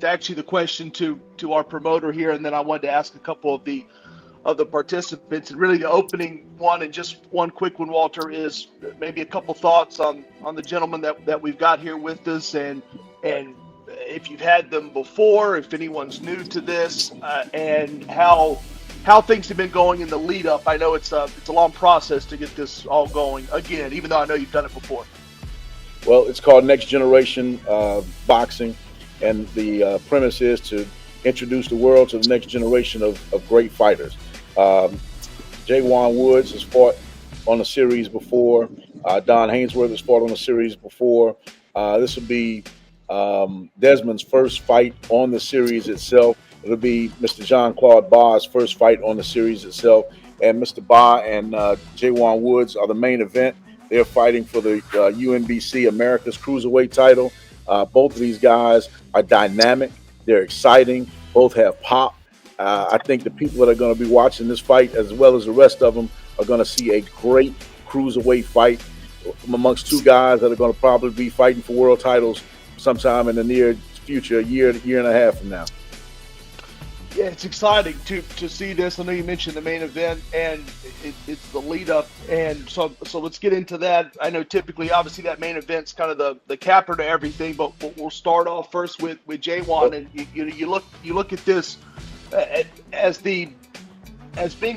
actually the question to our promoter here, and then I wanted to ask a couple of the participants. And really, the opening one, and just one quick one, Walter, is maybe a couple thoughts on the gentleman that we've got here with us, and if you've had them before, if anyone's new to this, and how things have been going in the lead up. I know it's a long process to get this all going again, even though I know you've done it before. Well, it's called Next Generation Boxing, and the premise is to introduce the world to the next generation of great fighters. Um, Jaywan Woods has fought on the series before. Don Hainsworth has fought on the series before. This will be Desmond's first fight on the series itself. It'll be Mr. Jean Claude Barr's first fight on the series itself. And Mr. Barr and Jaywan Woods are the main event. They're fighting for the UNBC America's Cruiserweight title. Both of these guys are dynamic. They're exciting. Both have pop. I think the people that are going to be watching this fight, as well as the rest of them, are going to see a great cruiserweight fight amongst two guys that are going to probably be fighting for world titles sometime in the near future, a year and a half from now. Yeah, it's exciting to see this. I know you mentioned the main event, and it's the lead up, and so let's get into that. I know typically, obviously, that main event's kind of the capper to everything, but we'll start off first with J1, and you look at this as being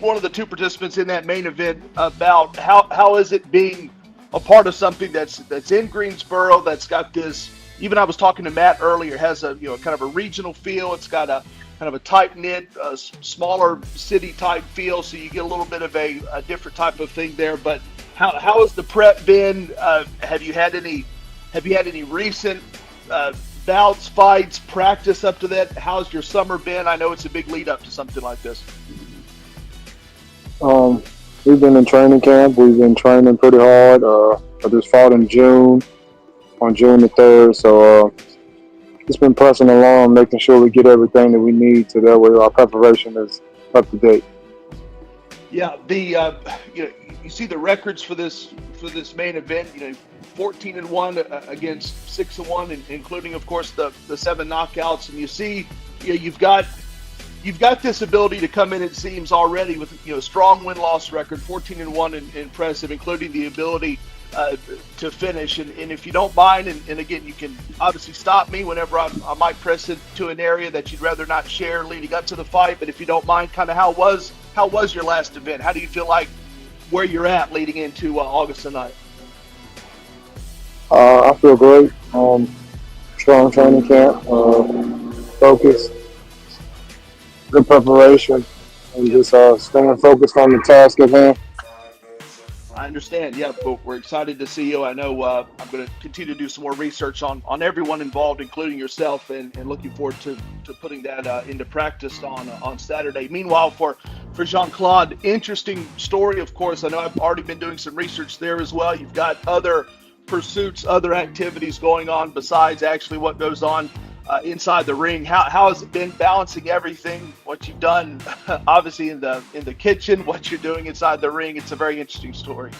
one of the two participants in that main event. About how is it being a part of something that's in Greensboro, that's got this. Even I was talking to Matt earlier, has a kind of a regional feel. It's got a kind of a tight knit, smaller city type feel, so you get a little bit of a different type of thing there. But how has the prep been? Have you had any recent bouts, fights, practice up to that? How's your summer been? I know it's a big lead up to something like this. Um, we've been in training camp. We've been training pretty hard. I just fought in June, on June the 3rd. So just been pressing along, making sure we get everything that we need, so that way our preparation is up to date. Yeah, the you see the records for this main event. 14-1 against 6-1, including of course the 7 knockouts, and you see you've got this ability to come in, it seems, already with strong win-loss record, 14-1, and impressive, including the ability to finish. And if you don't mind, and again, you can obviously stop me whenever I might press it to an area that you'd rather not share leading up to the fight. But if you don't mind, kind of how was your last event? How do you feel like where you're at leading into August the 9th? I feel great. Strong training camp, focus, good preparation, and just staying focused on the task at hand. I understand. Yeah, but we're excited to see you. I know I'm going to continue to do some more research on everyone involved, including yourself, and looking forward to putting that into practice on Saturday. Meanwhile, for Jean Claude, interesting story. Of course, I know I've already been doing some research there as well. You've got other pursuits, other activities going on besides actually what goes on inside the ring. How has it been balancing everything? What you've done, obviously in the kitchen, what you're doing inside the ring. It's a very interesting story.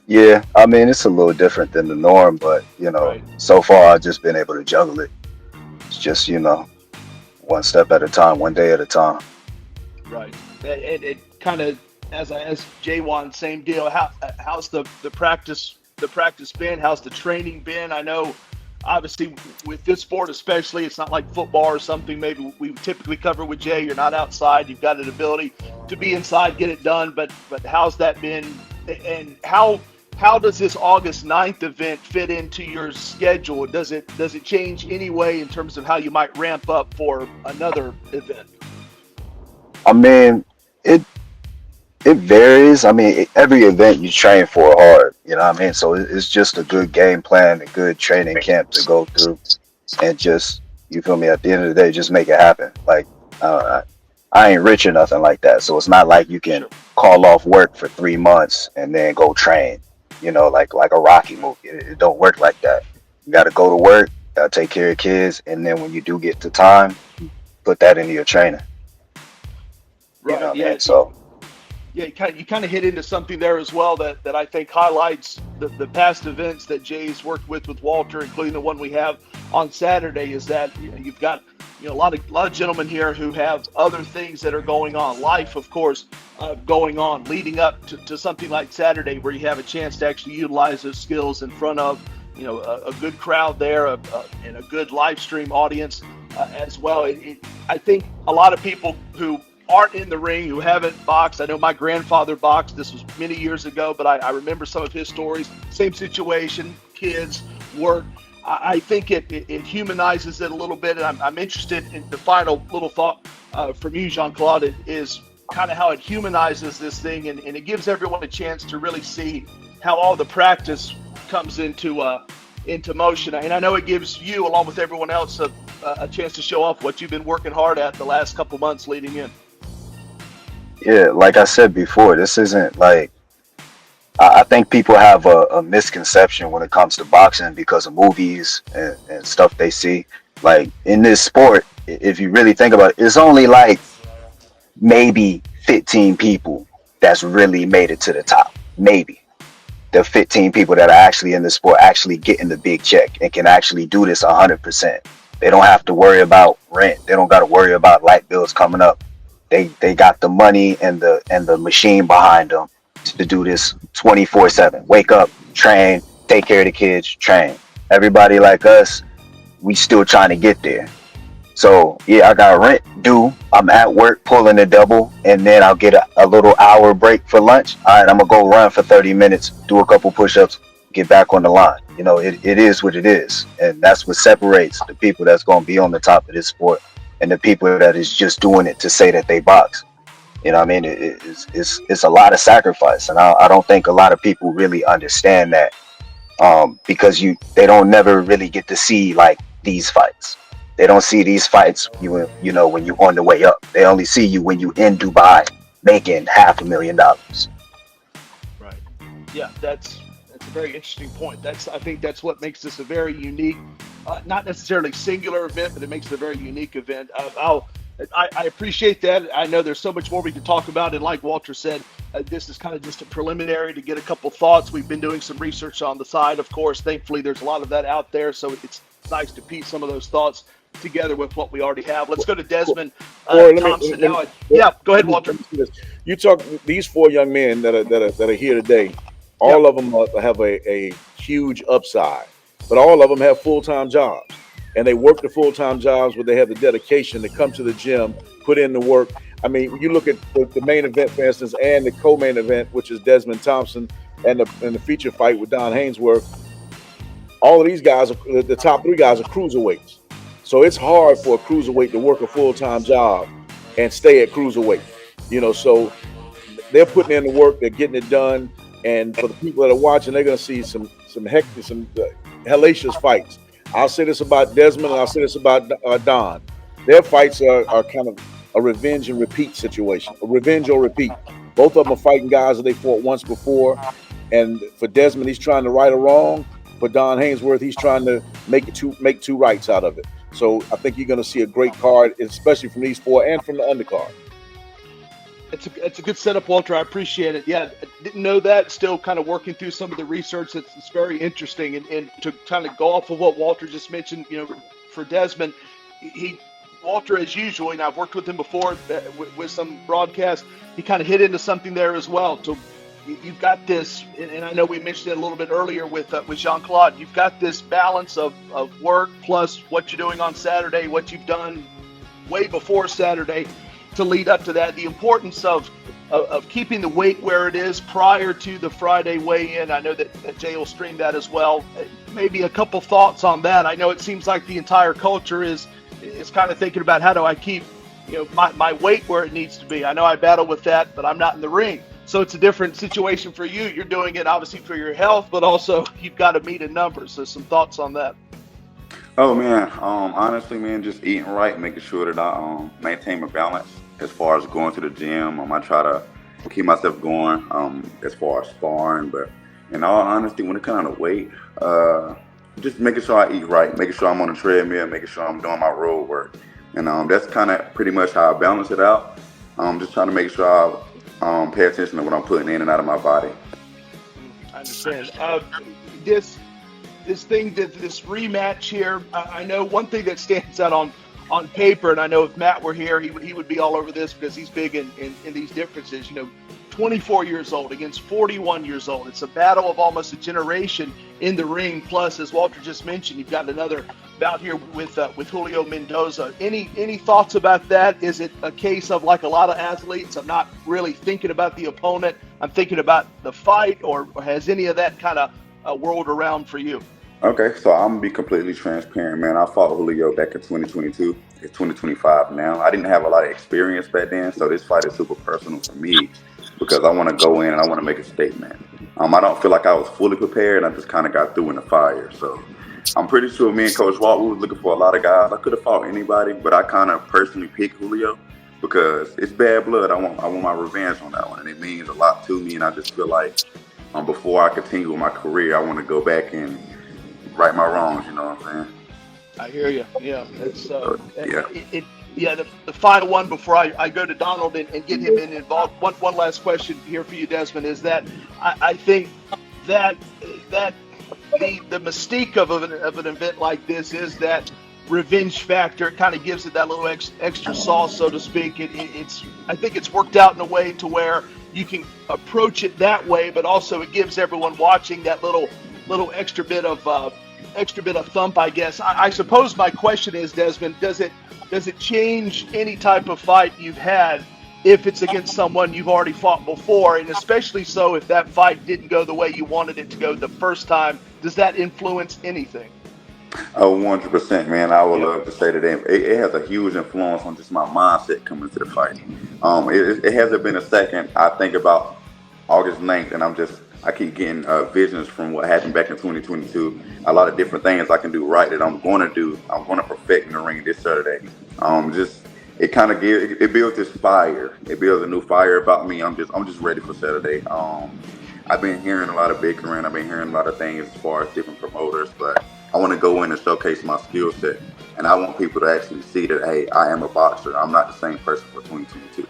Yeah, I mean, it's a little different than the norm, but Right, so far I've just been able to juggle it. It's just one step at a time, one day at a time. right. It kind of, as I asked J1, same deal. How's the practice been? How's the training been? I know, obviously, with this sport especially, it's not like football or something maybe we typically cover with Jay. You're not outside. You've got an ability to be inside, get it done. But how's that been? And how does this August 9th event fit into your schedule? Does it change any way in terms of how you might ramp up for another event? I mean, it it varies. I mean, every event you train for hard, you know what I mean? So it's just a good game plan, a good training camp to go through, and just, you feel me, at the end of the day, just make it happen. Like, uh, I ain't rich or nothing like that. So it's not like you can Sure. call off work for 3 months and then go train, like a Rocky movie. It don't work like that. You got to go to work, got to take care of kids, and then when you do get to time, put that into your training. You know Right. what I Yeah. mean? So Yeah, you kind of hit into something there as well that I think highlights the past events that Jay's worked with Walter, including the one we have on Saturday. Is that you've got a lot of gentlemen here who have other things that are going on, life of course, going on leading up to something like Saturday, where you have a chance to actually utilize those skills in front of a good crowd there, and a good live stream audience as well. I think a lot of people who aren't in the ring, who haven't boxed. I know my grandfather boxed. This was many years ago, but I remember some of his stories. Same situation, kids, work. I think it humanizes it a little bit, and I'm interested in the final little thought from you, Jean-Claude, is kind of how it humanizes this thing, and it gives everyone a chance to really see how all the practice comes into motion. And I know it gives you, along with everyone else, a chance to show off what you've been working hard at the last couple months leading in. Yeah, like I said before, this isn't like I think people have a misconception when it comes to boxing because of movies and stuff they see. Like in this sport, if you really think about it, it's only like maybe 15 people that's really made it to the top. Maybe the 15 people that are actually in the sport actually getting the big check and can actually do this 100%. They don't have to worry about rent. They don't got to worry about light bills coming up. They got the money and the machine behind them to do this 24/7. Wake up, train, take care of the kids, train. Everybody like us, we still trying to get there. So yeah, I got rent due. I'm at work pulling a double, and then I'll get a little hour break for lunch. All right, I'm gonna go run for 30 minutes, do a couple push-ups, get back on the line. It is what it is, and that's what separates the people that's gonna be on the top of this sport and the people that is just doing it to say that they box. You know what I mean? It's a lot of sacrifice, and I don't think a lot of people really understand that, because they don't never really get to see like these fights. They don't see these fights when you're on the way up. They only see you when you in Dubai making $500,000. Right. Yeah, that's a very interesting point. I think that's what makes this a very unique, not necessarily singular event, but it makes it a very unique event. I appreciate that. I know there's so much more we can talk about, and like Walter said, this is kind of just a preliminary to get a couple thoughts. We've been doing some research on the side, of course. Thankfully, there's a lot of that out there, so it's nice to piece some of those thoughts together with what we already have. Let's go to Desmond Thompson now. Yeah, go ahead, Walter. You talk these four young men that are here today. All of them have a huge upside, but all of them have full-time jobs, and they work the full-time jobs where they have the dedication to come to the gym, put in the work. I mean, when you look at the main event, for instance, and the co-main event, which is Desmond Thompson, and the feature fight with Don Hainsworth, all of these guys, the top three guys, are cruiserweights. So it's hard for a cruiserweight to work a full-time job and stay at cruiserweight. So they're putting in the work, they're getting it done, and for the people that are watching, they're going to see some hellacious fights. I'll say this about Desmond, and I'll say this about Don. Their fights are kind of a revenge and repeat situation, a revenge or repeat. Both of them are fighting guys that they fought once before, and for Desmond, he's trying to right a wrong. For Don Hainsworth, he's trying to make two rights out of it. So I think you're going to see a great card, especially from these four and from the undercard. It's a good setup, Walter. I appreciate it. Yeah, I didn't know that. Still kind of working through some of the research. It's very interesting. And to kind of go off of what Walter just mentioned, for Desmond, Walter, as usual, and I've worked with him before with some broadcasts, he kind of hit into something there as well. So you've got this, and I know we mentioned it a little bit earlier with Jean-Claude, you've got this balance of work plus what you're doing on Saturday, what you've done way before Saturday to lead up to that. The importance of keeping the weight where it is prior to the Friday weigh-in. I know that Jay will stream that as well. Maybe a couple thoughts on that. I know it seems like the entire culture is kind of thinking about how do I keep my weight where it needs to be. I know I battle with that, but I'm not in the ring. So it's a different situation for you. You're doing it obviously for your health, but also you've got to meet a number. So some thoughts on that. Oh man, honestly, man, just eating right, making sure that I maintain my balance as far as going to the gym. I try to keep myself going as far as sparring, but in all honesty, when it comes to weight, just making sure I eat right, making sure I'm on the treadmill, making sure I'm doing my road work, and that's kind of pretty much how I balance it out. Just trying to make sure pay attention to what I'm putting in and out of my body. I understand. This this rematch here. I know one thing that stands out on paper, and I know if Matt were here, he would be all over this because he's big in these differences. 24 years old against 41 years old. It's a battle of almost a generation in the ring. Plus, as Walter just mentioned, you've got another bout here with Julio Mendoza. Any thoughts about that? Is it a case of, like a lot of athletes, I'm not really thinking about the opponent, I'm thinking about the fight, or has any of that kind of whirled around for you? Okay, so I'm gonna be completely transparent, man. I fought Julio back in 2022. It's 2025 now. I didn't have a lot of experience back then, so this fight is super personal for me because I want to go in and I want to make a statement. I don't feel like I was fully prepared. I just kind of got through in the fire. So I'm pretty sure me and Coach Walt, we was looking for a lot of guys. I could have fought anybody, but I kind of personally picked Julio because it's bad blood. I want my revenge on that one, and it means a lot to me. And I just feel like before I continue with my career, I want to go back and right my wrongs, you know what I'm saying? I hear you. Yeah, it's Yeah. The final one before I go to Donald and get him involved. One last question here for you, Desmond, is that I think that the mystique of an event like this is that revenge factor. It kind of gives it that little extra sauce, so to speak. I think it's worked out in a way to where you can approach it that way, but also it gives everyone watching that little extra bit of thump, I guess. I suppose my question is, Desmond, does it change any type of fight you've had if it's against someone you've already fought before, and especially so if that fight didn't go the way you wanted it to go the first time? Does that influence anything? Oh, 100%, man. I would love to say that it has a huge influence on just my mindset coming to the fight. It hasn't been a second. I think about August 9th, and I keep getting visions from what happened back in 2022. A lot of different things I can do right that I'm going to do. I'm going to perfect in the ring this Saturday. It kind of it builds this fire. It builds a new fire about me. I'm just ready for Saturday. I've been hearing a lot of bickering. I've been hearing a lot of things as far as different promoters, but I want to go in and showcase my skill set, and I want people to actually see that, hey, I am a boxer. I'm not the same person for 2022.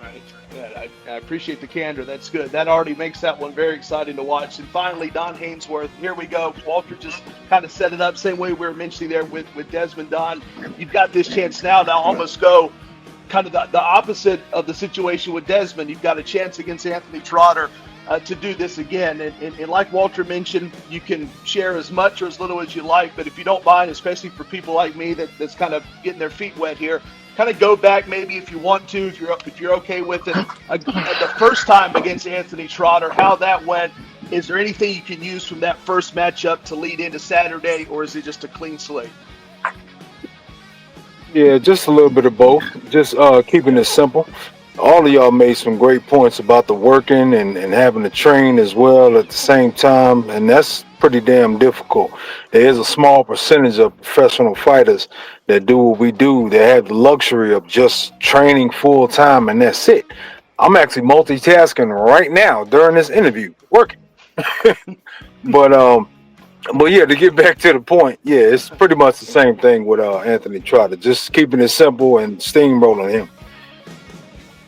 Right. Yeah, I appreciate the candor. That's good. That already makes that one very exciting to watch. And finally, Don Hainsworth. Here we go. Walter just kind of set it up same way we were mentioning there with Desmond. Don, you've got this chance now to almost go kind of the opposite of the situation with Desmond. You've got a chance against Anthony Trotter to do this again. And like Walter mentioned, you can share as much or as little as you like, but if you don't mind, especially for people like me that's kind of getting their feet wet here, kind of go back maybe if you want to, if you're okay with it, the first time against Anthony Trotter, how that went. Is there anything you can use from that first matchup to lead into Saturday, or is it just a clean slate? Yeah, just a little bit of both. Just keeping it simple. All of y'all made some great points about the working and having to train as well at the same time, and that's pretty damn difficult. There is a small percentage of professional fighters that do what we do. They have the luxury of just training full time, and that's it. I'm actually multitasking right now during this interview, working. But yeah, to get back to the point, yeah, it's pretty much the same thing with Anthony Trotter. Just keeping it simple and steamrolling him.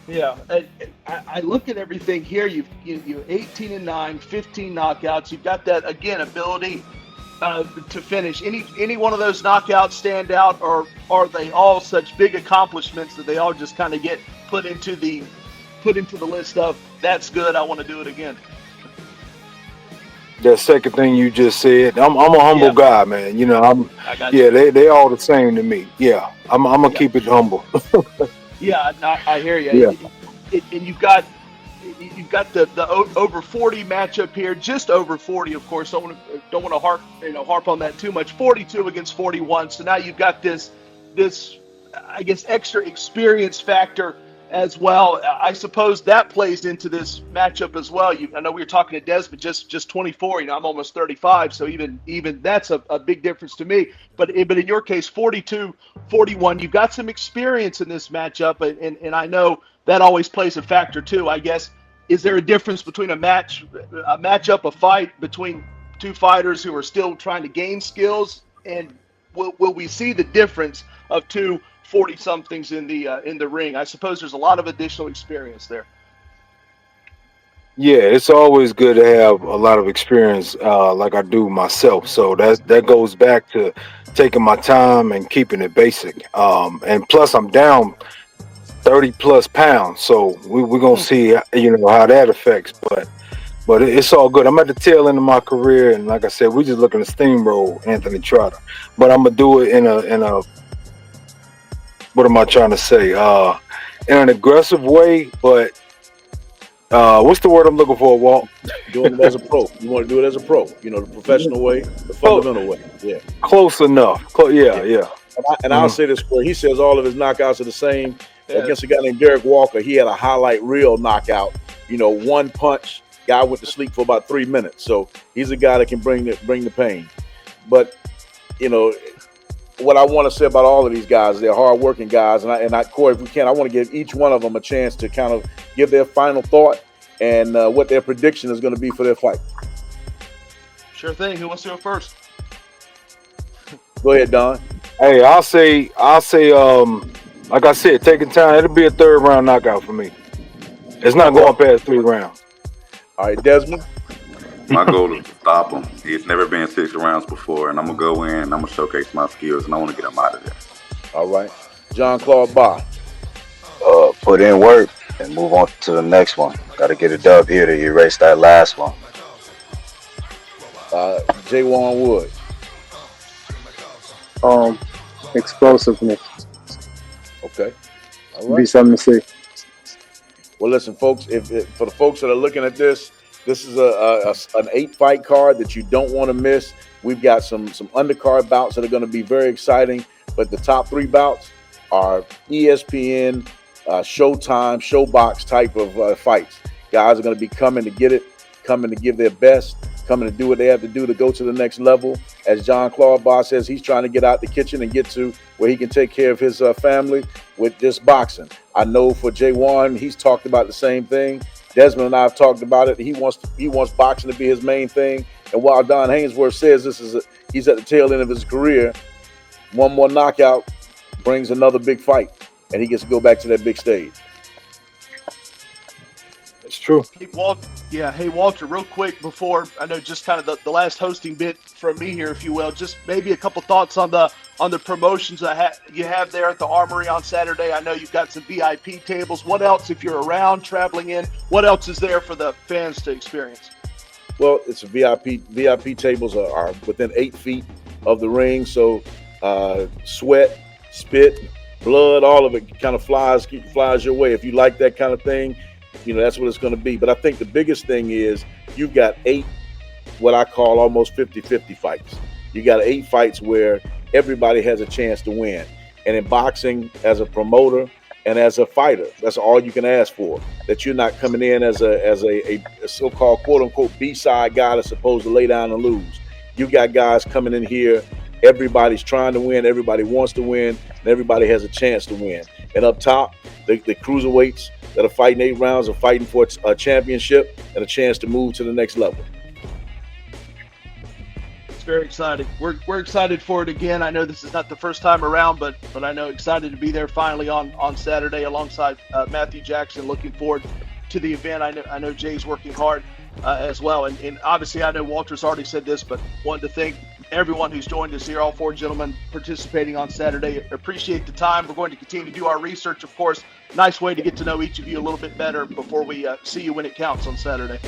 Yeah, I look at everything here. You're 18-9, 15 knockouts. You've got that, again, ability to finish. Any one of those knockouts stand out, or are they all such big accomplishments that they all just kind of get put into the list of that's good, I want to do it again? That second thing you just said, I'm a humble guy, man. You know, they all the same to me. Yeah, I'm gonna keep it humble. Yeah, I hear you. Yeah. And you've got the over 40 matchup here, just over 40, of course. Don't want to harp on that too much. 42 against 41. So now you've got this I guess extra experience factor as well. I suppose that plays into this matchup as well. I know we were talking to Desmond, just 24. You know, I'm almost 35, so even that's a big difference to me. But in your case, 42, 41, you've got some experience in this matchup, and I know that always plays a factor too. I guess, is there a difference between a matchup, a fight between two fighters who are still trying to gain skills, and will we see the difference of two 40-somethings in the ring? I suppose there's a lot of additional experience there. Yeah, it's always good to have a lot of experience, like I do myself. So that goes back to taking my time and keeping it basic. And plus, I'm down 30 plus pounds, so we're gonna see, how that affects. But it's all good. I'm at the tail end of my career, and like I said, we're just looking to steamroll Anthony Trotter. But I'm gonna do it in a what am I trying to say? In an aggressive way, but what's the word I'm looking for, Walt? Doing it as a pro. You want to do it as a pro. The professional way, the fundamental way. Yeah. Close enough. Yeah. And I'll say this, where he says all of his knockouts are the same. Yeah. Against a guy named Derek Walker, he had a highlight reel knockout. One punch, guy went to sleep for about 3 minutes. So he's a guy that can bring the pain. But what I want to say about all of these guys, they're hardworking guys, and I, Corey, if we can, I want to give each one of them a chance to kind of give their final thought and what their prediction is going to be for their fight. Sure thing. Who wants to go first? Go ahead, Don. Hey, I'll say, like I said, taking time. It'll be a third round knockout for me. It's not going past 3 rounds. All right, Desmond. My goal is to stop him. He's never been 6 rounds before, and I'm gonna go in and I'm gonna showcase my skills, and I want to get him out of there. All right, Jean-Claude Barr. Put in work and move on to the next one. Got to get a dub here to erase that last one. Jaywan Wood. Explosiveness. Okay. All Be right. something to see. Well, listen, folks. If for the folks that are looking at this is an 8-fight card that you don't want to miss. We've got some undercard bouts that are going to be very exciting, but the top 3 bouts are ESPN, Showtime, Showbox type of fights. Guys are going to be coming to get it, coming to give their best, coming to do what they have to do to go to the next level. As Jean-Claude Barr says, he's trying to get out the kitchen and get to where he can take care of his family with just boxing. I know for Jaywan, he's talked about the same thing. Desmond and I have talked about it. He wants boxing to be his main thing. And while Don Hainsworth says he's at the tail end of his career, one more knockout brings another big fight, and he gets to go back to that big stage. It's true. Hey, Walter, real quick before, I know just kind of the last hosting bit from me here, if you will, just maybe a couple thoughts on the promotions you have there at the Armory on Saturday. I know you've got some VIP tables. What else, if you're around traveling in, what else is there for the fans to experience? Well, it's a VIP tables are within 8 feet of the ring, so sweat, spit, blood, all of it kind of flies your way. If you like that kind of thing, that's what it's going to be. But I think the biggest thing is you've got 8, what I call almost 50-50 fights. You got 8 fights where everybody has a chance to win. And in boxing, as a promoter and as a fighter, that's all you can ask for. That you're not coming in as a so-called quote-unquote B-side guy that's supposed to lay down and lose. You got guys coming in here. Everybody's trying to win. Everybody wants to win. And everybody has a chance to win. And up top, the cruiserweights that are fighting 8 rounds are fighting for a championship and a chance to move to the next level. It's very exciting. We're excited for it again. I know this is not the first time around, but I know excited to be there finally on Saturday alongside Matthew Jackson. Looking forward to the event. I know Jay's working hard as well. And obviously I know Walter's already said this, but wanted to thank everyone who's joined us here, all 4 gentlemen participating on Saturday. Appreciate the time. We're going to continue to do our research, of course. Nice way to get to know each of you a little bit better before we see you when it counts on Saturday.